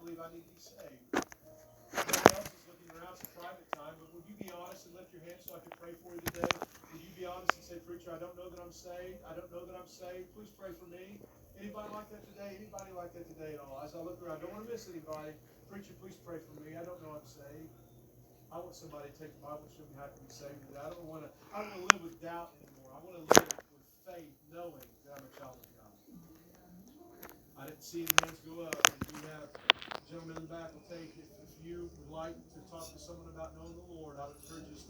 believe I need to be saved. Everybody else is looking around for private time, but would you be honest and lift your hand so I can pray for you today? Would you be honest and say, preacher, I don't know that I'm saved. I don't know that I'm saved. Please pray for me. Anybody like that today? Anybody like that today at all? As I look around, I don't want to miss anybody. Preacher, please pray for me. I don't know I'm saved. I want somebody to take the Bible and show me how I can be saved today. I don't want to live with doubt anymore. I want to live with faith, knowing that I'm a child of God. I didn't see any hands go up. And you have a gentleman in the back will take it. If you would like to talk to someone about knowing the Lord, I would encourage you to